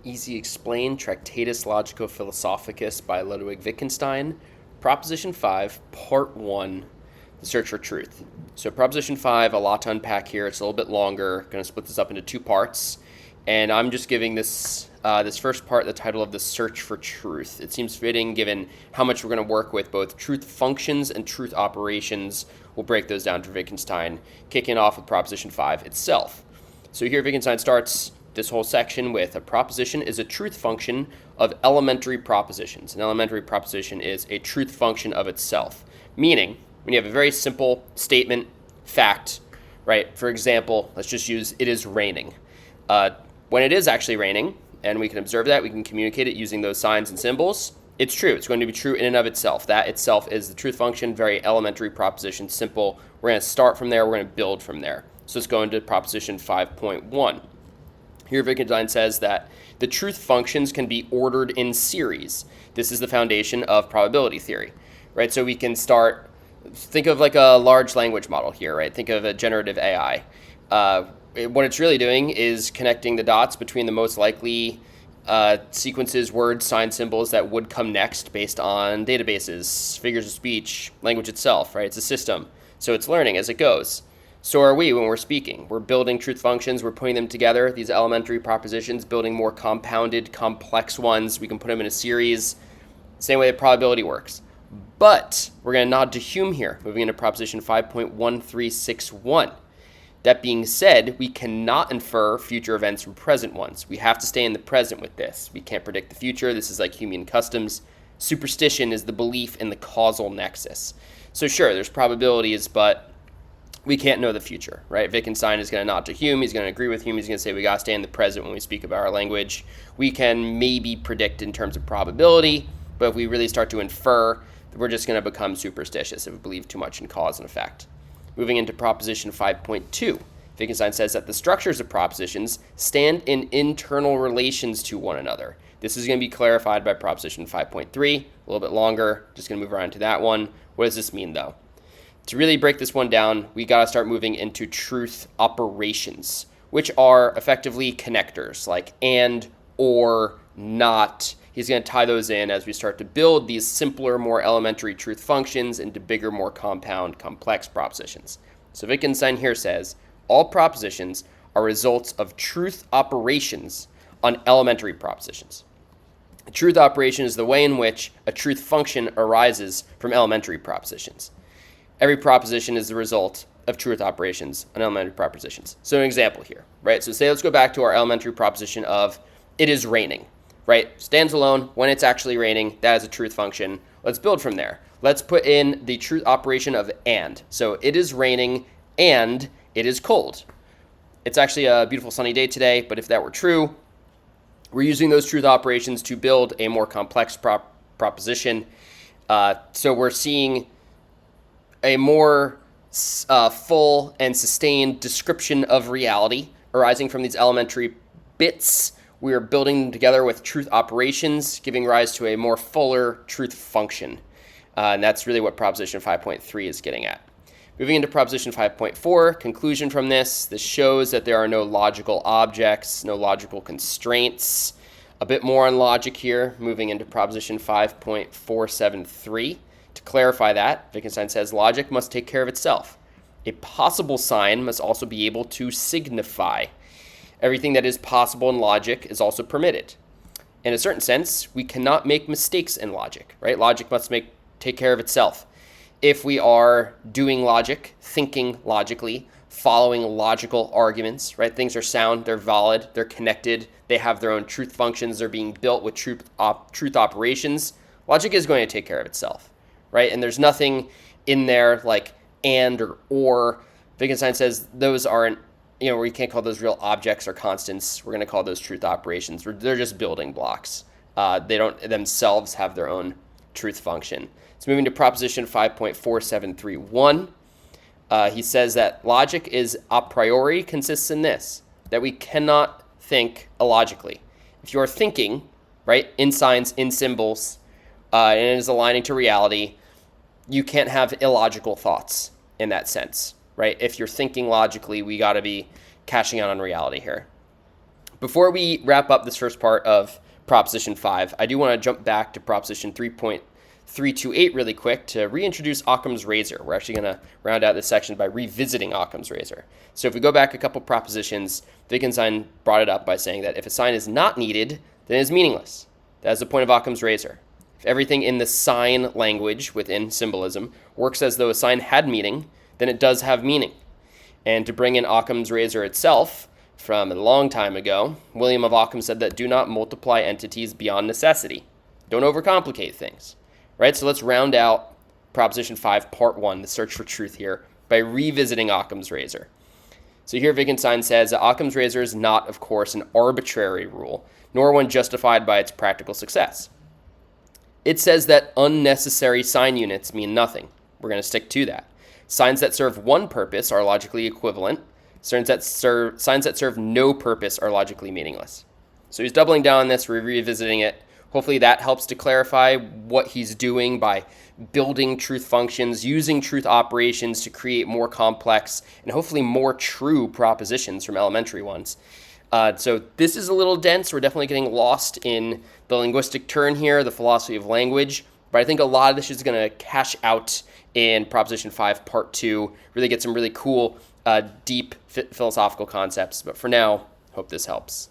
Easy Explained, Tractatus Logico-Philosophicus by Ludwig Wittgenstein. Proposition 5, Part 1, The Search for Truth. So Proposition 5, a lot to unpack here. It's a little bit longer. Going to split this up into two parts. And I'm just giving this first part the title of The Search for Truth. It seems fitting given how much we're going to work with both truth functions and truth operations. We'll break those down for Wittgenstein, kicking off with Proposition 5 itself. So here Wittgenstein starts this whole section with a proposition is a truth function of elementary propositions. An elementary proposition is a truth function of itself, meaning when you have a very simple statement, fact, right? For example, let's just use it is raining. When it is actually raining, and we can observe that, we can communicate it using those signs and symbols, it's true. It's going to be true in and of itself. That itself is the truth function, very elementary proposition, simple. We're going to start from there. We're going to build from there. So let's go into proposition 5.1. Here Wittgenstein says that the truth functions can be ordered in series. This is the foundation of probability theory, right? So we can think of like a large language model here, right? Think of a generative AI. What it's really doing is connecting the dots between the most likely sequences, words, signs, symbols that would come next based on databases, figures of speech, language itself, right? It's a system. So it's learning as it goes. So are we when we're speaking. We're building truth functions. We're putting them together, these elementary propositions, building more compounded, complex ones. We can put them in a series, same way that probability works. But we're going to nod to Hume here, moving into proposition 5.1361. That being said, we cannot infer future events from present ones. We have to stay in the present with this. We can't predict the future. This is like Humean customs. Superstition is the belief in the causal nexus. So sure, there's probabilities, but we can't know the future, right? Wittgenstein is going to nod to Hume. He's going to agree with Hume. He's going to say we got to stay in the present when we speak about our language. We can maybe predict in terms of probability, but if we really start to infer, we're just going to become superstitious if we believe too much in cause and effect. Moving into proposition 5.2, Wittgenstein says that the structures of propositions stand in internal relations to one another. This is going to be clarified by proposition 5.3, a little bit longer. Just going to move around to that one. What does this mean, though? To really break this one down, we got to start moving into truth operations, which are effectively connectors like and, or, not. He's going to tie those in as we start to build these simpler, more elementary truth functions into bigger, more compound, complex propositions. So Wittgenstein here says, all propositions are results of truth operations on elementary propositions. A truth operation is the way in which a truth function arises from elementary propositions. Every proposition is the result of truth operations on elementary propositions. So an example here, right? So say let's go back to our elementary proposition of it is raining, right? Stands alone when it's actually raining. That is a truth function. Let's build from there. Let's put in the truth operation of and. So it is raining and it is cold. It's actually a beautiful sunny day today, but if that were true, we're using those truth operations to build a more complex proposition. So we're seeing a more full and sustained description of reality arising from these elementary bits. We are building them together with truth operations, giving rise to a more fuller truth function. And that's really what proposition 5.3 is getting at. Moving into proposition 5.4, conclusion from this. This shows that there are no logical objects, no logical constraints. A bit more on logic here, moving into proposition 5.473. To clarify that, Wittgenstein says logic must take care of itself. A possible sign must also be able to signify. Everything that is possible in logic is also permitted. In a certain sense, we cannot make mistakes in logic, right? Logic must take care of itself. If we are doing logic, thinking logically, following logical arguments, right? Things are sound, they're valid, they're connected, they have their own truth functions, they're being built with truth operations. Logic is going to take care of itself. Right? And there's nothing in there like and or. Wittgenstein says those aren't, we can't call those real objects or constants. We're going to call those truth operations. They're just building blocks. They don't themselves have their own truth function. So moving to proposition 5.4731, he says that logic is a priori consists in this, that we cannot think illogically. If you are thinking, right, in signs, in symbols, and it is aligning to reality, you can't have illogical thoughts in that sense, right? If you're thinking logically, we got to be cashing out on reality here. Before we wrap up this first part of Proposition 5, I do want to jump back to Proposition 3.328 really quick to reintroduce Occam's razor. We're actually going to round out this section by revisiting Occam's razor. So if we go back a couple propositions, Wittgenstein brought it up by saying that if a sign is not needed, then it is meaningless. That is the point of Occam's razor. If everything in the sign language within symbolism works as though a sign had meaning, then it does have meaning. And to bring in Occam's razor itself, from a long time ago, William of Occam said that do not multiply entities beyond necessity. Don't overcomplicate things. Right? So let's round out Proposition 5, Part 1, the search for truth here, by revisiting Occam's razor. So here Wittgenstein says that Occam's razor is not, of course, an arbitrary rule, nor one justified by its practical success. It says that unnecessary sign units mean nothing. We're going to stick to that. Signs that serve one purpose are logically equivalent. Signs that serve no purpose are logically meaningless. So he's doubling down on this, we're revisiting it. Hopefully that helps to clarify what he's doing by building truth functions, using truth operations to create more complex and hopefully more true propositions from elementary ones. So this is a little dense. We're definitely getting lost in the linguistic turn here, the philosophy of language. But I think a lot of this is going to cash out in Proposition 5, Part 2, really get some really cool, deep philosophical concepts. But for now, hope this helps.